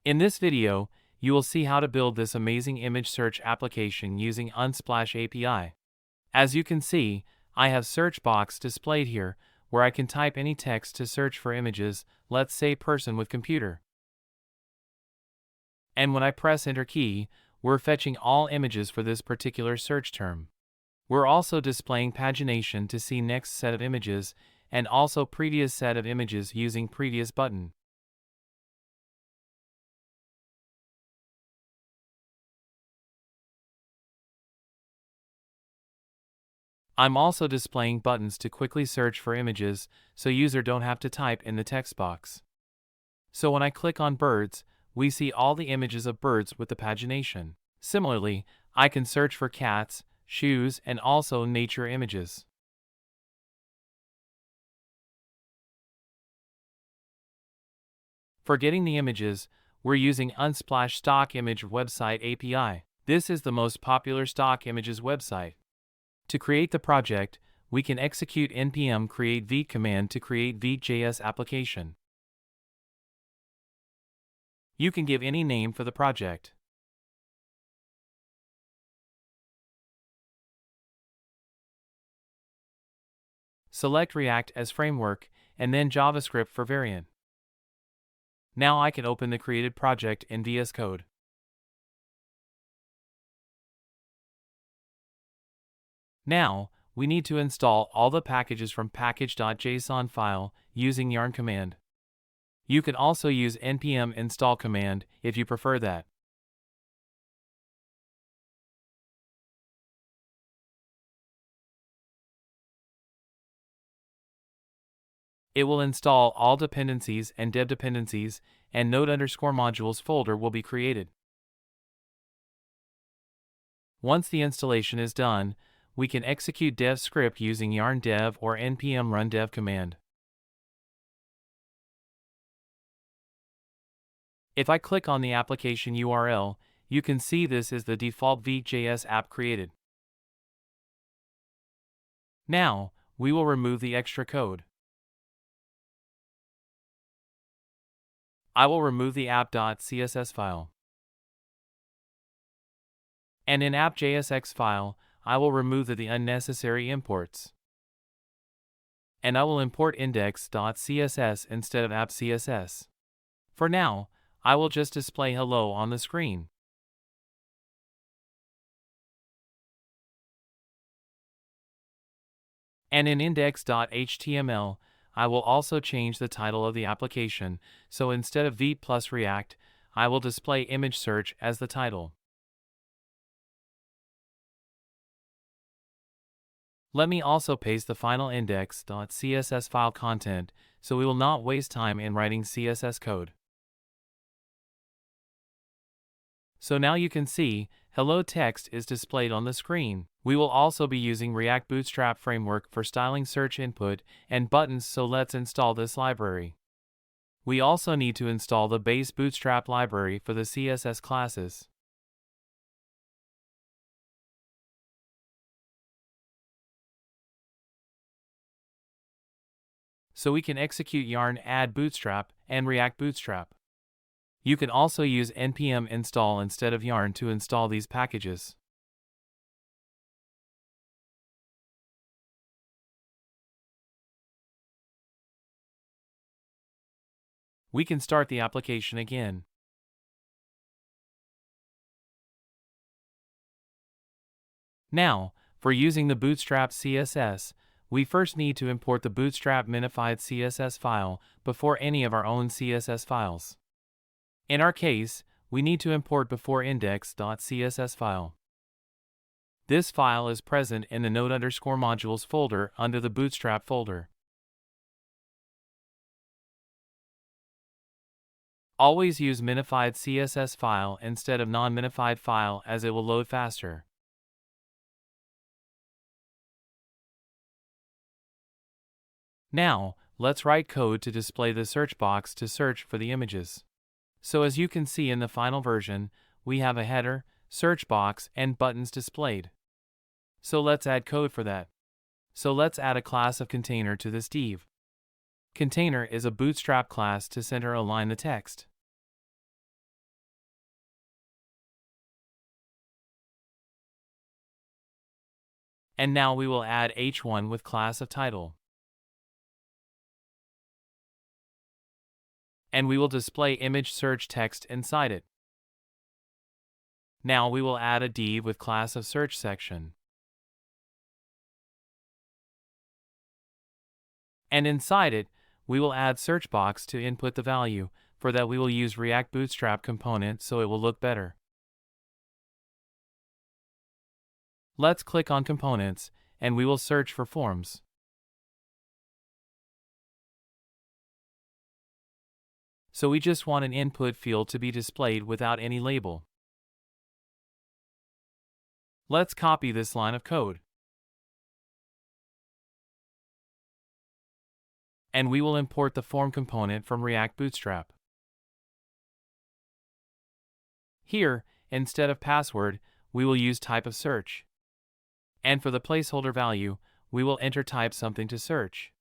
In this video, you will see how to build this amazing image search application using Unsplash API. As you can see, I have search box displayed here, where I can type any text to search for images, let's say person with computer. And when I press enter key, we're fetching all images for this particular search term. We're also displaying pagination to see next set of images, and also previous set of images using previous button. I'm also displaying buttons to quickly search for images, so user don't have to type in the text box. So when I click on birds, we see all the images of birds with the pagination. Similarly, I can search for cats, shoes, and also nature images. For getting the images, we're using Unsplash Stock Image Website API. This is the most popular stock images website. To create the project, we can execute npm create Vite command to create Vite.js application. You can give any name for the project. Select React as framework, and then JavaScript for variant. Now I can open the created project in VS Code. Now, we need to install all the packages from package.json file using yarn command. You can also use npm install command if you prefer that. It will install all dependencies and dev dependencies, and node_modules folder will be created. Once the installation is done, we can execute dev script using yarn dev or npm run dev command. If I click on the application URL, you can see this is the default Vite.js app created. Now, we will remove the extra code. I will remove the app.css file. And in app.jsx file, I will remove the unnecessary imports. And I will import index.css instead of app.css. For now, I will just display hello on the screen. And in index.html, I will also change the title of the application, so instead of Vite plus React, I will display image search as the title. Let me also paste the final index.css file content, so we will not waste time in writing CSS code. So now you can see, hello text is displayed on the screen. We will also be using React Bootstrap framework for styling search input and buttons, so let's install this library. We also need to install the base Bootstrap library for the CSS classes. So we can execute yarn add bootstrap and React Bootstrap. You can also use npm install instead of yarn to install these packages. We can start the application again. Now, for using the Bootstrap CSS, we first need to import the Bootstrap minified CSS file before any of our own CSS files. In our case, we need to import before index.css file. This file is present in the node_modules folder under the Bootstrap folder. Always use minified CSS file instead of non-minified file, as it will load faster. Now, let's write code to display the search box to search for the images. So as you can see in the final version, we have a header, search box, and buttons displayed. So let's add code for that. So let's add a class of container to this div. Container is a Bootstrap class to center align the text. And now we will add h1 with class of title. And we will display image search text inside it. Now we will add a div with class of search section. And inside it, we will add search box to input the value. For that we will use React Bootstrap component so it will look better. Let's click on components, and we will search for forms. So we just want an input field to be displayed without any label. Let's copy this line of code. And we will import the form component from React Bootstrap. Here, instead of password, we will use type of search. And for the placeholder value, we will enter type something to search.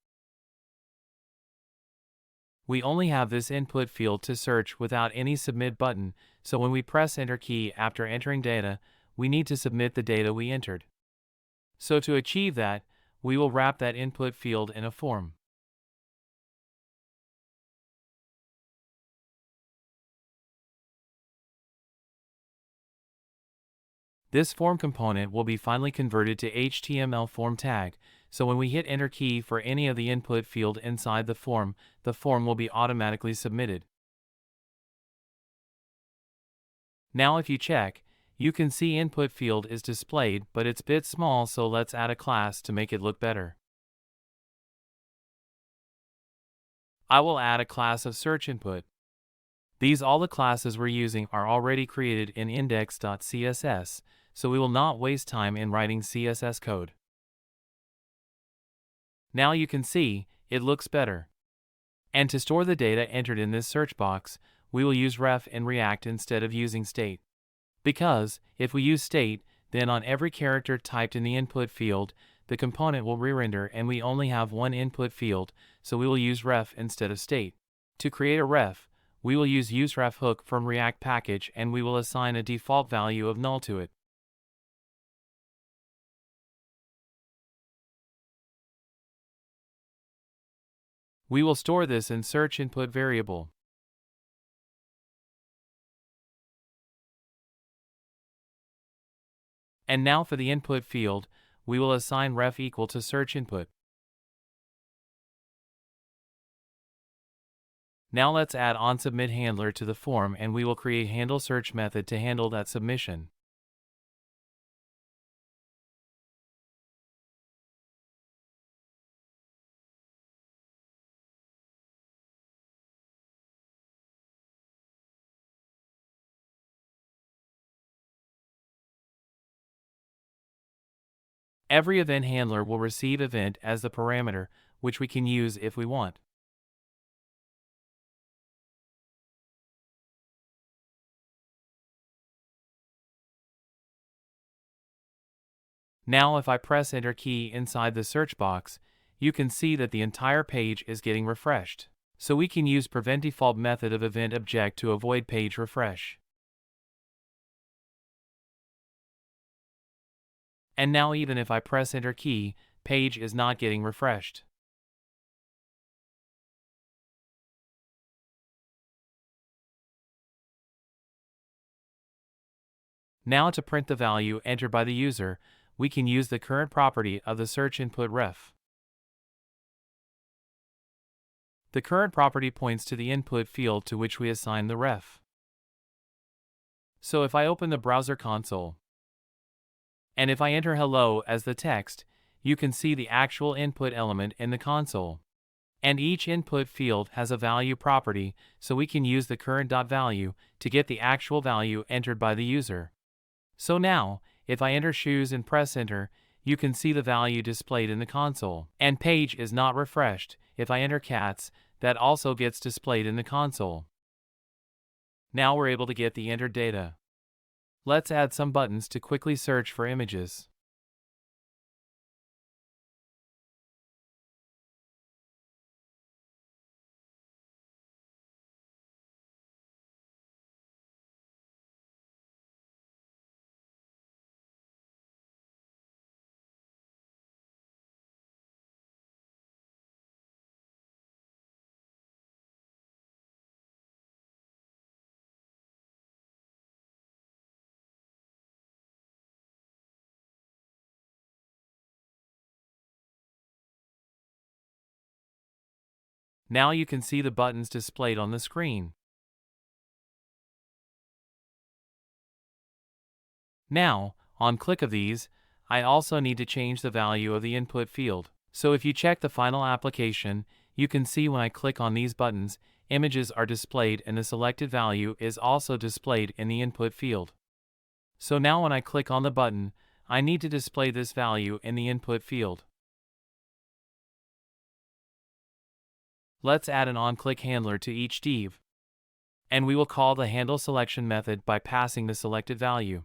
We only have this input field to search without any submit button, so when we press enter key after entering data, we need to submit the data we entered. So to achieve that, we will wrap that input field in a form. This form component will be finally converted to HTML form tag, so when we hit enter key for any of the input field inside the form will be automatically submitted. Now if you check, you can see input field is displayed, but it's a bit small, so let's add a class to make it look better. I will add a class of search input. All the classes we're using are already created in index.css, so we will not waste time in writing CSS code. Now you can see, it looks better. And to store the data entered in this search box, we will use ref in React instead of using state. Because, if we use state, then on every character typed in the input field, the component will re-render and we only have one input field, so we will use ref instead of state. To create a ref, we will use useRefHook from React package and we will assign a default value of null to it. We will store this in search input variable. And now for the input field, we will assign ref equal to search input. Now let's add onSubmit handler to the form and we will create handle search method to handle that submission. Every event handler will receive event as the parameter, which we can use if we want. Now if I press enter key inside the search box, you can see that the entire page is getting refreshed. So we can use prevent default method of event object to avoid page refresh. And now even if I press enter key, page is not getting refreshed. Now to print the value entered by the user, we can use the current property of the search input ref. The current property points to the input field to which we assign the ref. So if I open the browser console, and if I enter hello as the text, you can see the actual input element in the console. And each input field has a value property, so we can use the current.value to get the actual value entered by the user. So now, if I enter shoes and press enter, you can see the value displayed in the console. And page is not refreshed. If I enter cats, that also gets displayed in the console. Now we're able to get the entered data. Let's add some buttons to quickly search for images. Now you can see the buttons displayed on the screen. Now, on click of these, I also need to change the value of the input field. So if you check the final application, you can see when I click on these buttons, images are displayed and the selected value is also displayed in the input field. So now when I click on the button, I need to display this value in the input field. Let's add an onClick handler to each div. And we will call the handle selection method by passing the selected value.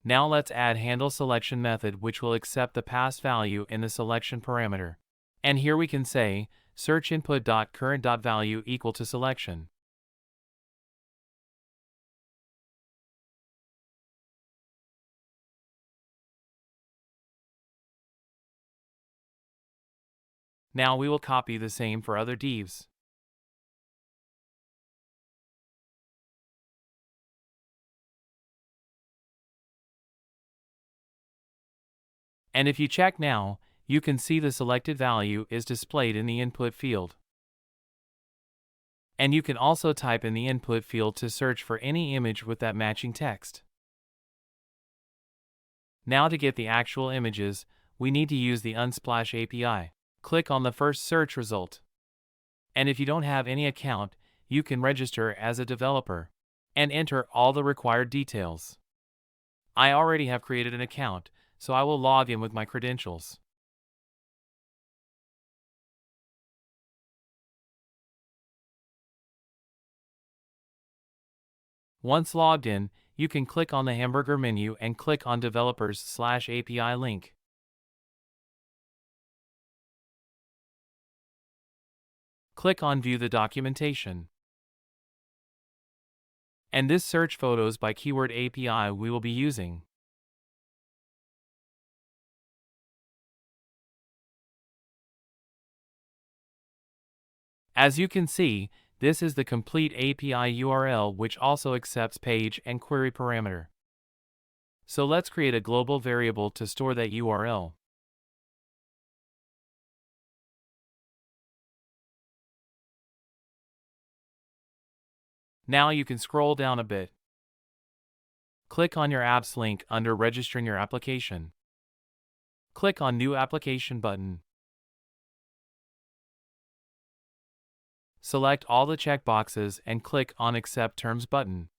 Now let's add handle selection method, which will accept the passed value in the selection parameter. And here we can say search input.current.value equal to selection. Now we will copy the same for other divs. And if you check now, you can see the selected value is displayed in the input field. And you can also type in the input field to search for any image with that matching text. Now to get the actual images, we need to use the Unsplash API. Click on the first search result. And if you don't have any account, you can register as a developer and enter all the required details. I already have created an account, so I will log in with my credentials. Once logged in, you can click on the hamburger menu and click on Developers/API link. Click on View the documentation. And this search photos by keyword API we will be using. As you can see, this is the complete API URL, which also accepts page and query parameter. So let's create a global variable to store that URL. Now you can scroll down a bit. Click on your apps link under registering your application. Click on New Application button. Select all the checkboxes and click on Accept Terms button.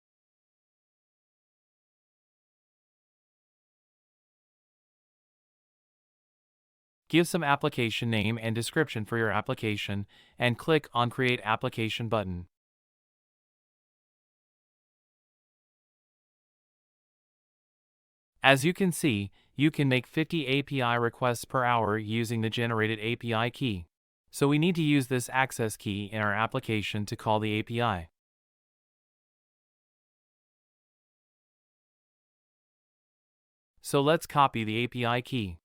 Give some application name and description for your application and click on Create Application button. As you can see, you can make 50 API requests per hour using the generated API key. So we need to use this access key in our application to call the API. So let's copy the API key.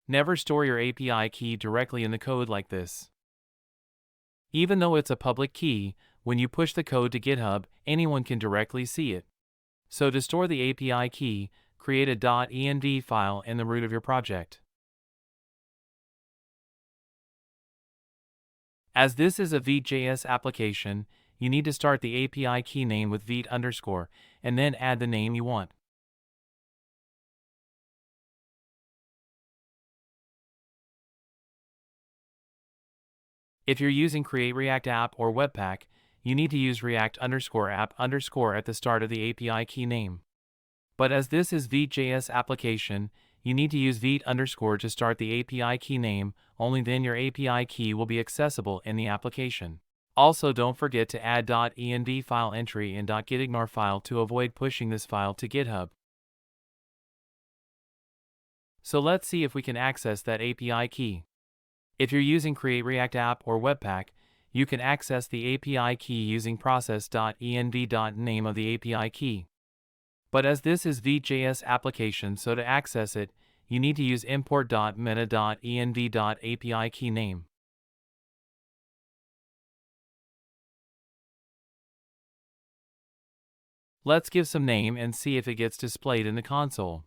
Never store your API key directly in the code like this. Even though it's a public key, when you push the code to GitHub, anyone can directly see it. So to store the API key, create a .env file in the root of your project. As this is a Vite.js application, you need to start the API key name with Vite_, and then add the name you want. If you're using Create React App or Webpack, you need to use React_app_ at the start of the API key name. But as this is Vite.js application, you need to use Vite_ to start the API key name, only then your API key will be accessible in the application. Also, don't forget to add .env file entry in .gitignore file to avoid pushing this file to GitHub. So let's see if we can access that API key. If you're using Create React App or Webpack, you can access the API key using process.env.name of the API key. But as this is Vite.js application, so to access it, you need to use import.meta.env.api key name. Let's give some name and see if it gets displayed in the console.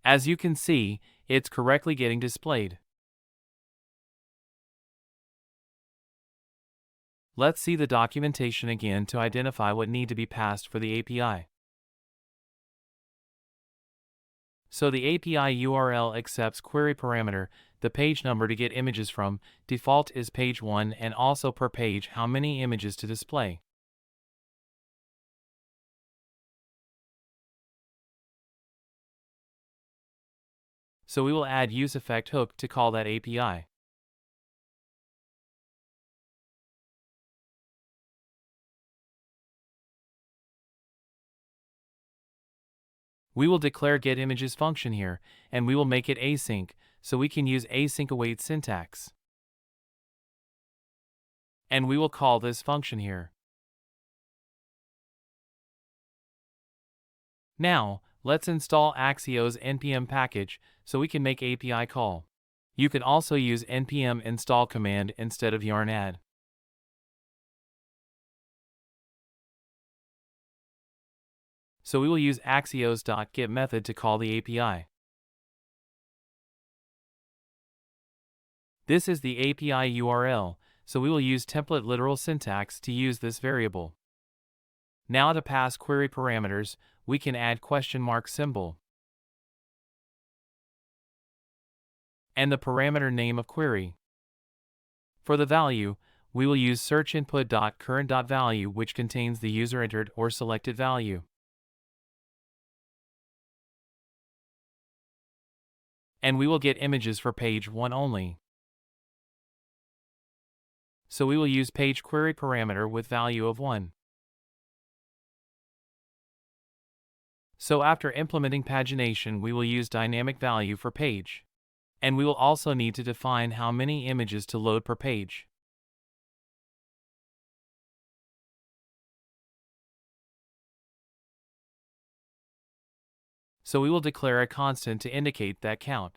As you can see, it's correctly getting displayed. Let's see the documentation again to identify what need to be passed for the API. So the API URL accepts query parameter, the page number to get images from, default is page 1, and also per page how many images to display. So we will add useEffect hook to call that API. We will declare getImages function here, and we will make it async, so we can use async await syntax. And we will call this function here. Now, let's install Axio's npm package so we can make API call. You can also use npm install command instead of yarn add. So we will use axios.get method to call the API. This is the API URL, so we will use template literal syntax to use this variable. Now to pass query parameters, we can add question mark symbol and the parameter name of query. For the value, we will use searchInput.current.value, which contains the user entered or selected value. And we will get images for page 1 only. So we will use page query parameter with value of 1. So after implementing pagination, we will use dynamic value for page. And we will also need to define how many images to load per page. So we will declare a constant to indicate that count.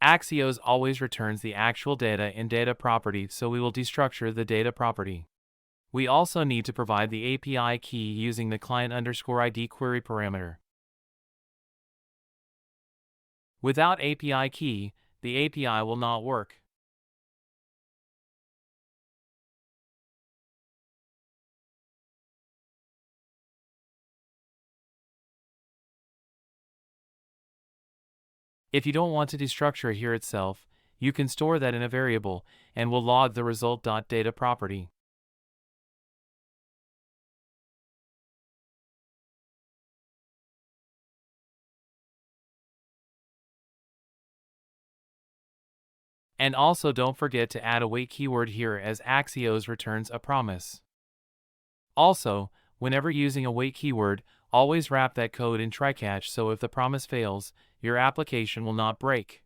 Axios always returns the actual data in data property, so we will destructure the data property. We also need to provide the API key using the client_ID query parameter. Without API key, the API will not work. If you don't want to destructure it here itself, you can store that in a variable, and will log the result.data property. And also don't forget to add await keyword here, as Axios returns a promise. Also, whenever using await keyword, always wrap that code in try-catch, so if the promise fails, your application will not break.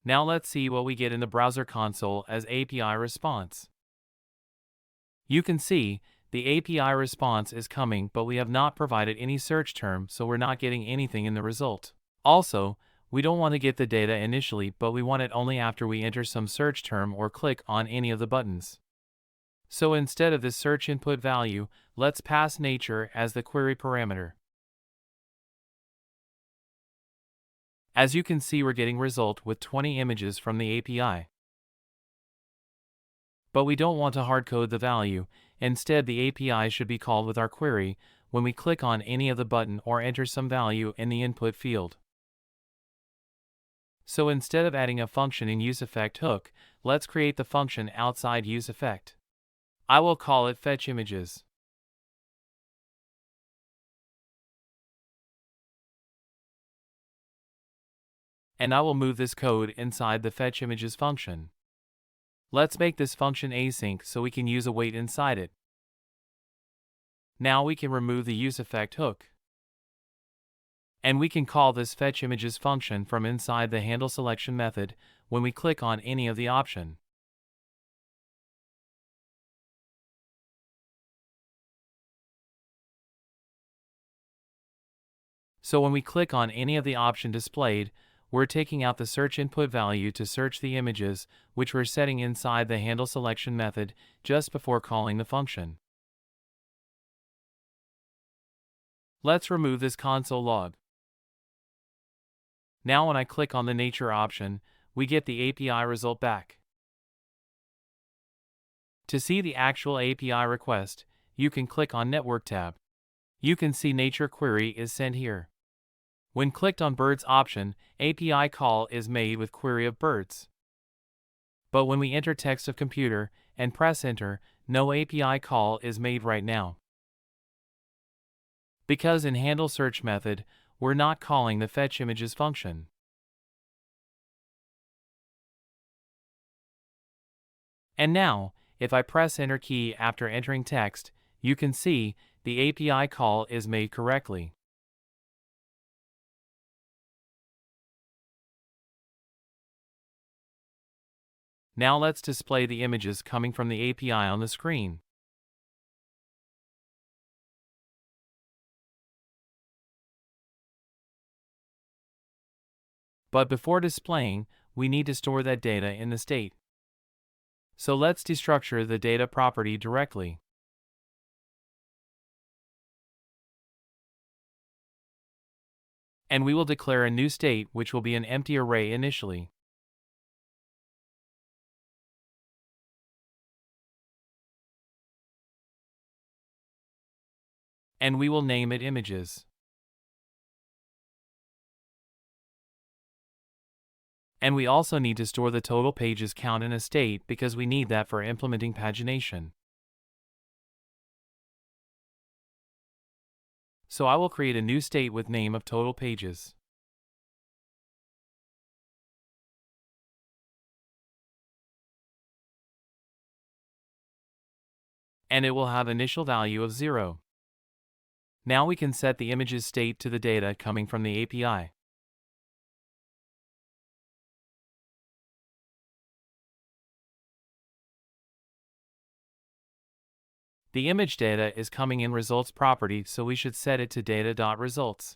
Now let's see what we get in the browser console as API response. You can see the API response is coming, but we have not provided any search term, so we're not getting anything in the result. Also, we don't want to get the data initially, but we want it only after we enter some search term or click on any of the buttons. So instead of this search input value, let's pass nature as the query parameter. As you can see, we're getting result with 20 images from the API. But we don't want to hardcode the value. Instead, the API should be called with our query when we click on any of the button or enter some value in the input field. So instead of adding a function in useEffect hook, let's create the function outside useEffect. I will call it fetchImages. And I will move this code inside the fetchImages function. Let's make this function async so we can use await inside it. Now we can remove the useEffect hook. And we can call this fetchImages function from inside the handleSelection method when we click on any of the option. So when we click on any of the option displayed, we're taking out the search input value to search the images, which we're setting inside the handle selection method just before calling the function. Let's remove this console log. Now when I click on the nature option, we get the API result back. To see the actual API request, you can click on Network tab. You can see nature query is sent here. When clicked on birds option, API call is made with query of birds. But when we enter text of computer and press enter, no API call is made right now. Because in handle search method, we're not calling the fetch images function. And now, if I press enter key after entering text, you can see the API call is made correctly. Now let's display the images coming from the API on the screen. But before displaying, we need to store that data in the state. So let's destructure the data property directly. And we will declare a new state which will be an empty array initially. And we will name it images. And we also need to store the total pages count in a state because we need that for implementing pagination. So I will create a new state with name of total pages. And it will have initial value of 0. Now we can set the image's state to the data coming from the API. The image data is coming in results property, so we should set it to data.results.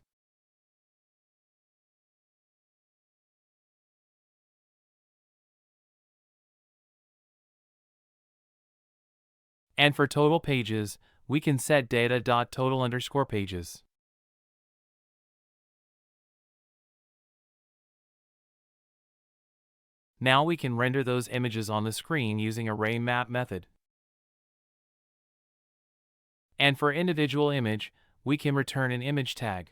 And for total pages, we can set data.total_pages. Now we can render those images on the screen using array map method. And for individual image, we can return an image tag.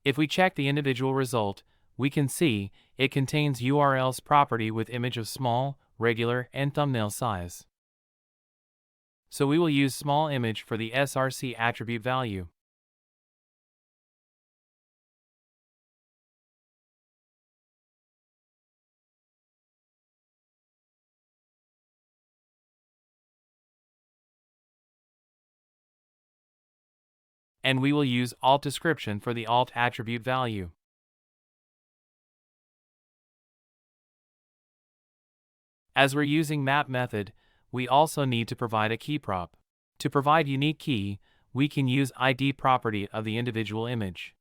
If we check the individual result, we can see it contains URLs property with image of small, regular, and thumbnail size. So we will use small image for the src attribute value. And we will use alt description for the alt attribute value. As we're using map method, we also need to provide a key prop. To provide unique key, we can use ID property of the individual image.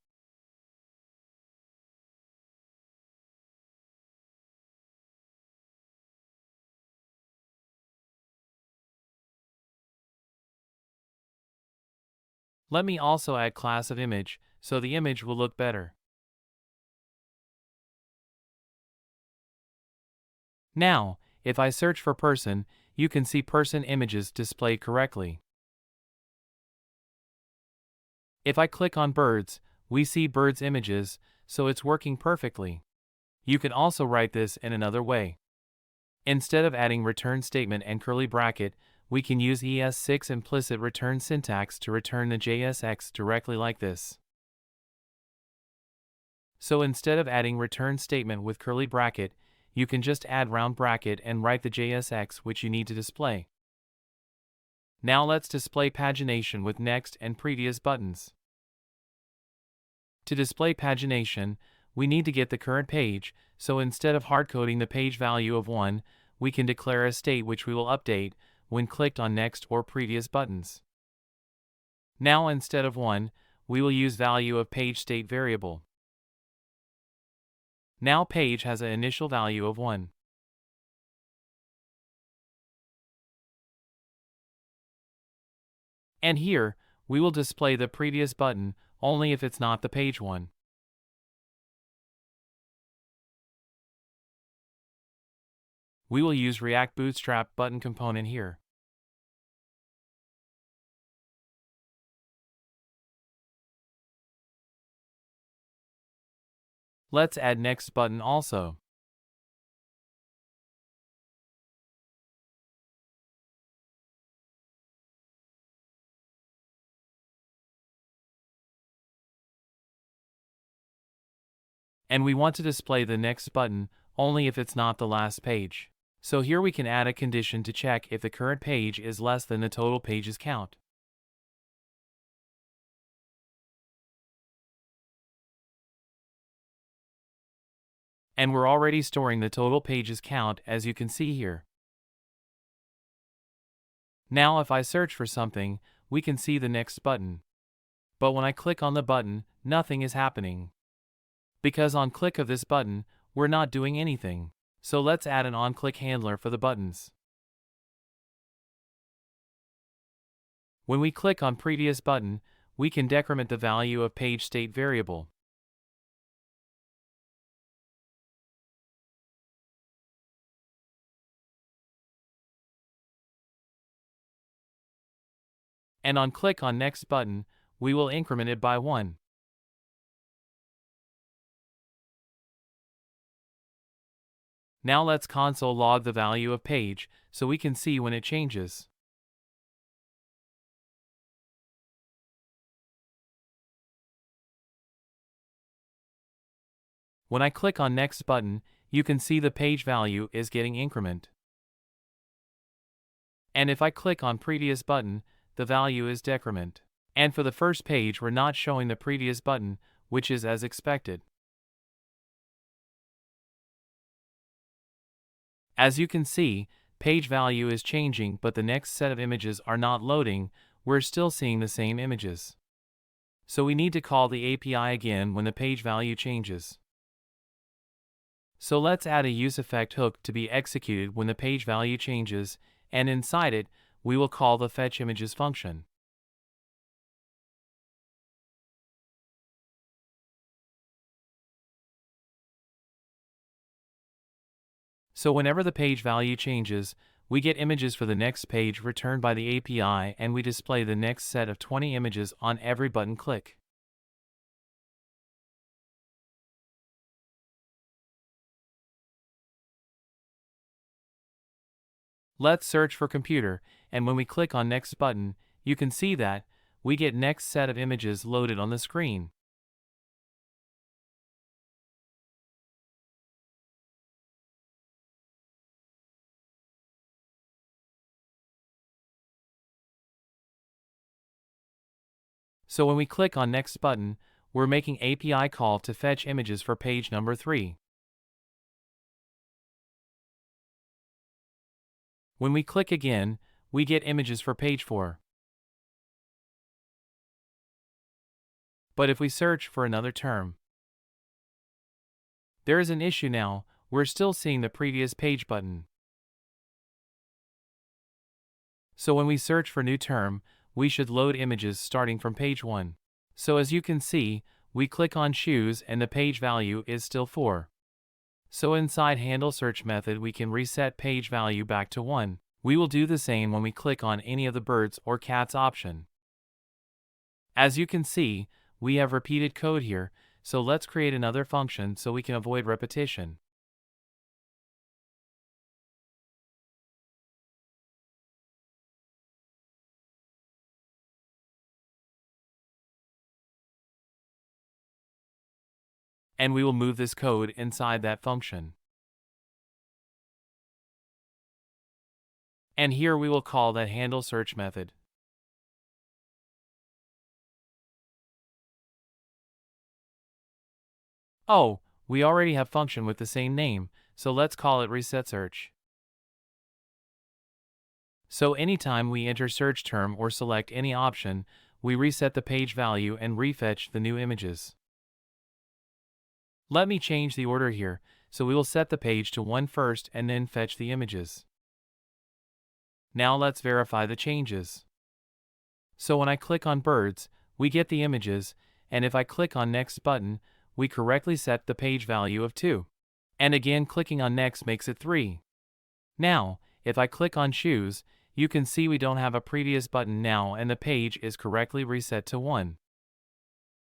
Let me also add class of image, so the image will look better. Now, if I search for person, you can see person images displayed correctly. If I click on birds, we see birds images, so it's working perfectly. You can also write this in another way. Instead of adding return statement and curly bracket, we can use ES6 implicit return syntax to return the JSX directly like this. So instead of adding return statement with curly bracket, you can just add round bracket and write the JSX which you need to display. Now let's display pagination with next and previous buttons. To display pagination, we need to get the current page, so instead of hardcoding the page value of 1, we can declare a state which we will update when clicked on next or previous buttons. Now instead of 1, we will use value of page state variable. Now page has an initial value of 1. And here, we will display the previous button only if it's not the page one. We will use React Bootstrap button component here. Let's add next button also. And we want to display the next button only if it's not the last page. So here we can add a condition to check if the current page is less than the total pages count. And we're already storing the total pages count as you can see here. Now if I search for something, we can see the next button. But when I click on the button, nothing is happening. Because on click of this button, we're not doing anything. So let's add an on-click handler for the buttons. When we click on previous button, we can decrement the value of page state variable. And on click on next button, we will increment it by 1. Now let's console log the value of page so we can see when it changes. When I click on next button, you can see the page value is getting increment. And if I click on previous button, the value is decrement. And for the first page we're not showing the previous button, which is as expected. As you can see, page value is changing but the next set of images are not loading, we're still seeing the same images. So we need to call the API again when the page value changes. So let's add a useEffect hook to be executed when the page value changes, and inside it, we will call the fetchImages function. So whenever the page value changes, we get images for the next page returned by the API and we display the next set of 20 images on every button click. Let's search for computer, and when we click on next button, you can see that we get next set of images loaded on the screen. So when we click on next button, we're making API call to fetch images for page number 3. When we click again, we get images for page 4. But if we search for another term, there is an issue now, we're still seeing the previous page button. So when we search for new term, we should load images starting from page 1. So as you can see, we click on shoes and the page value is still 4. So inside handle search method we can reset page value back to 1. We will do the same when we click on any of the birds or cats option. As you can see, we have repeated code here, so let's create another function so we can avoid repetition. And we will move this code inside that function. And here we will call that handle search method. Oh, we already have function with the same name, so let's call it resetSearch. So anytime we enter search term or select any option, we reset the page value and refetch the new images. Let me change the order here, so we will set the page to 1 first and then fetch the images. Now let's verify the changes. So when I click on birds, we get the images, and if I click on next button, we correctly set the page value of 2. And again clicking on next makes it 3. Now, if I click on shoes, you can see we don't have a previous button now and the page is correctly reset to 1.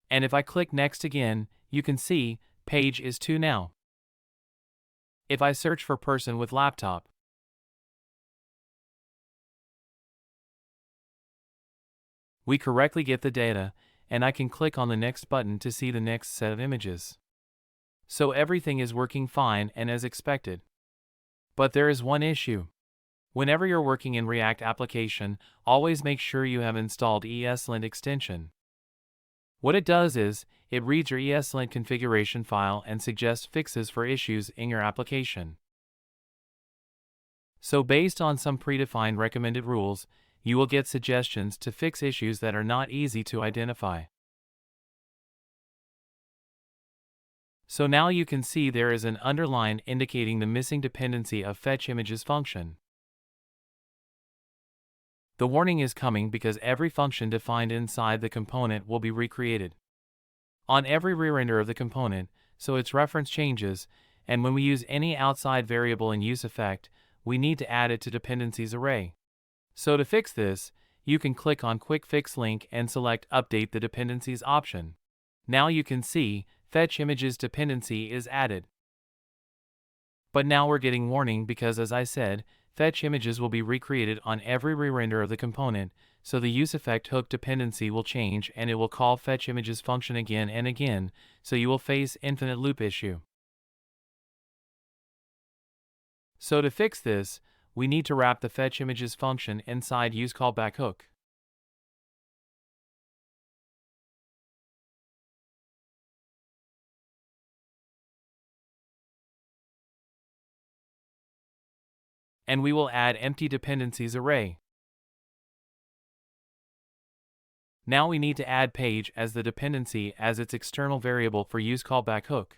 And if I click next again, you can see page is 2 now. If I search for person with laptop, we correctly get the data, and I can click on the next button to see the next set of images. So everything is working fine and as expected. But there is one issue. Whenever you're working in React application, always make sure you have installed ESLint extension. What it does is, it reads your ESLint configuration file and suggests fixes for issues in your application. So based on some predefined recommended rules, you will get suggestions to fix issues that are not easy to identify. So now you can see there is an underline indicating the missing dependency of fetchImages function. The warning is coming because every function defined inside the component will be recreated on every re-render of the component, so its reference changes, and when we use any outside variable in useEffect, we need to add it to dependencies array. So to fix this, you can click on Quick Fix link and select Update the Dependencies option. Now you can see fetchImages dependency is added. But now we're getting warning because, as I said, fetchImages will be recreated on every re-render of the component, so the useEffect hook dependency will change and it will call fetchImages function again and again, so you will face infinite loop issue. So to fix this, we need to wrap the fetchImages function inside useCallback hook. And we will add empty dependencies array. Now we need to add page as the dependency as its external variable for useCallback hook.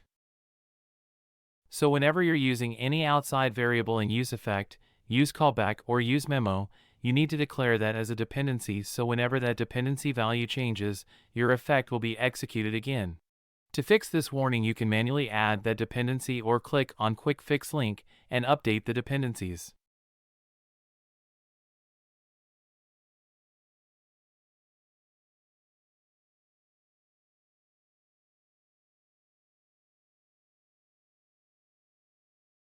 So whenever you're using any outside variable in useEffect, useCallback or useMemo, you need to declare that as a dependency, so whenever that dependency value changes, your effect will be executed again. To fix this warning, you can manually add that dependency or click on Quick Fix link and update the dependencies.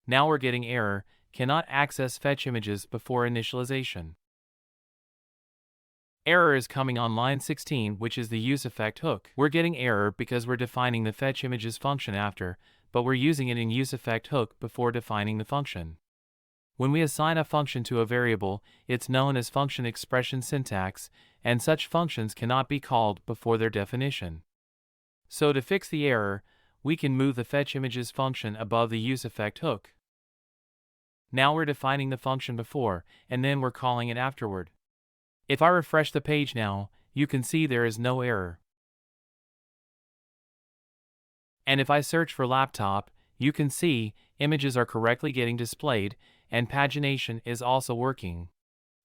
Now we're getting error, cannot access fetchImages before initialization. Error is coming on line 16, which is the useEffect hook. We're getting error because we're defining the fetchImages function after, but we're using it in useEffect hook before defining the function. When we assign a function to a variable, it's known as function expression syntax, and such functions cannot be called before their definition. So to fix the error, we can move the fetchImages function above the useEffect hook. Now we're defining the function before, and then we're calling it afterward. If I refresh the page now, you can see there is no error. And if I search for laptop, you can see images are correctly getting displayed, and pagination is also working.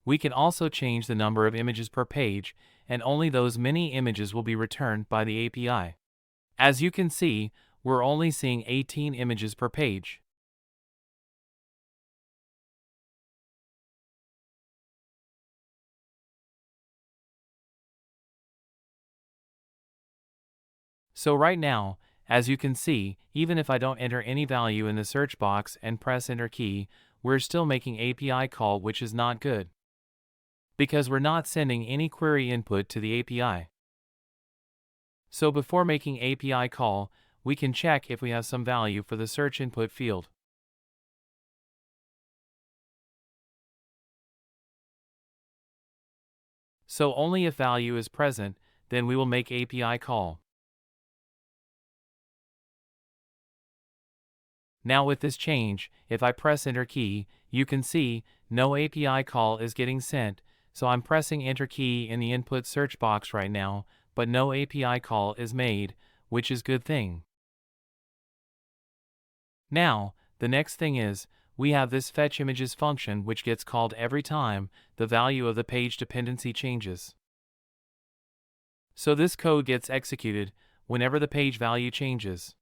We can also change the number of images per page, and only those many images will be returned by the API. As you can see, we're only seeing 18 images per page. So right now, as you can see, even if I don't enter any value in the search box and press enter key, we're still making API call, which is not good, because we're not sending any query input to the API. So before making API call, we can check if we have some value for the search input field. So only if value is present, then we will make API call. Now with this change, if I press Enter key, you can see no API call is getting sent, so I'm pressing Enter key in the input search box right now, but no API call is made, which is good thing. Now, the next thing is, we have this fetch images function which gets called every time the value of the page dependency changes. So this code gets executed whenever the page value changes.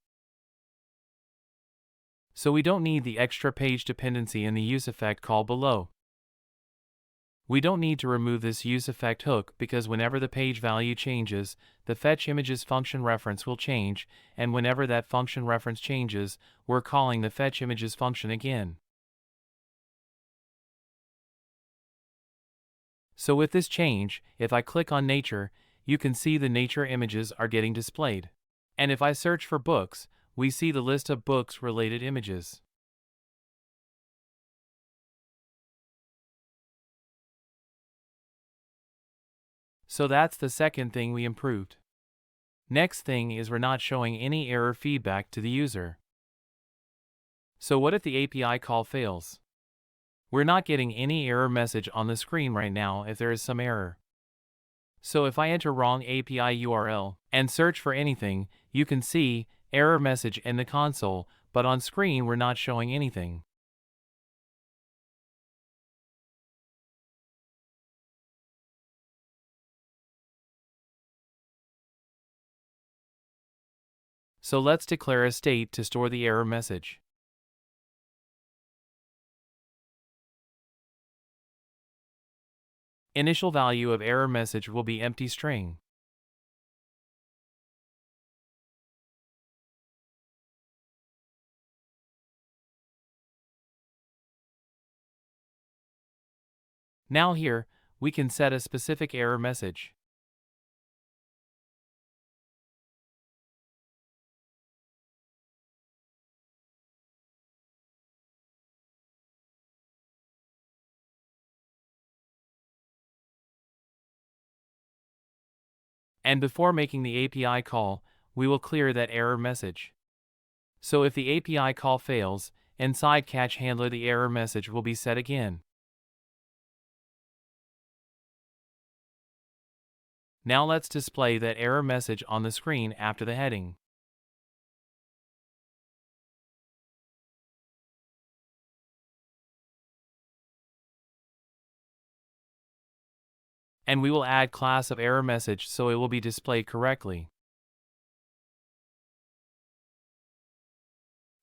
So we don't need the extra page dependency in the useEffect call below. We don't need to remove this useEffect hook because whenever the page value changes, the fetch images function reference will change, and whenever that function reference changes, we're calling the fetch images function again. So with this change, if I click on nature, you can see the nature images are getting displayed. And if I search for books, we see the list of books related images. So that's the second thing we improved. Next thing is we're not showing any error feedback to the user. So what if the API call fails? We're not getting any error message on the screen right now if there is some error. So if I enter wrong API URL and search for anything, you can see error message in the console, but on screen we're not showing anything. So let's declare a state to store the error message. Initial value of error message will be empty string. Now here, we can set a specific error message. And before making the API call, we will clear that error message. So if the API call fails, inside catch handler the error message will be set again. Now let's display that error message on the screen after the heading. And we will add class of error message so it will be displayed correctly.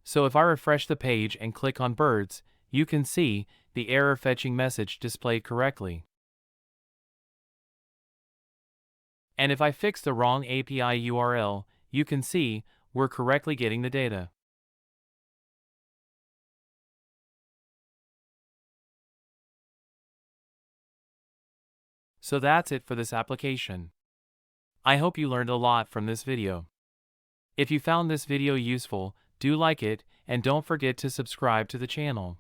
So if I refresh the page and click on birds, you can see the error fetching message displayed correctly. And if I fix the wrong API URL, you can see we're correctly getting the data. So that's it for this application. I hope you learned a lot from this video. If you found this video useful, do like it, and don't forget to subscribe to the channel.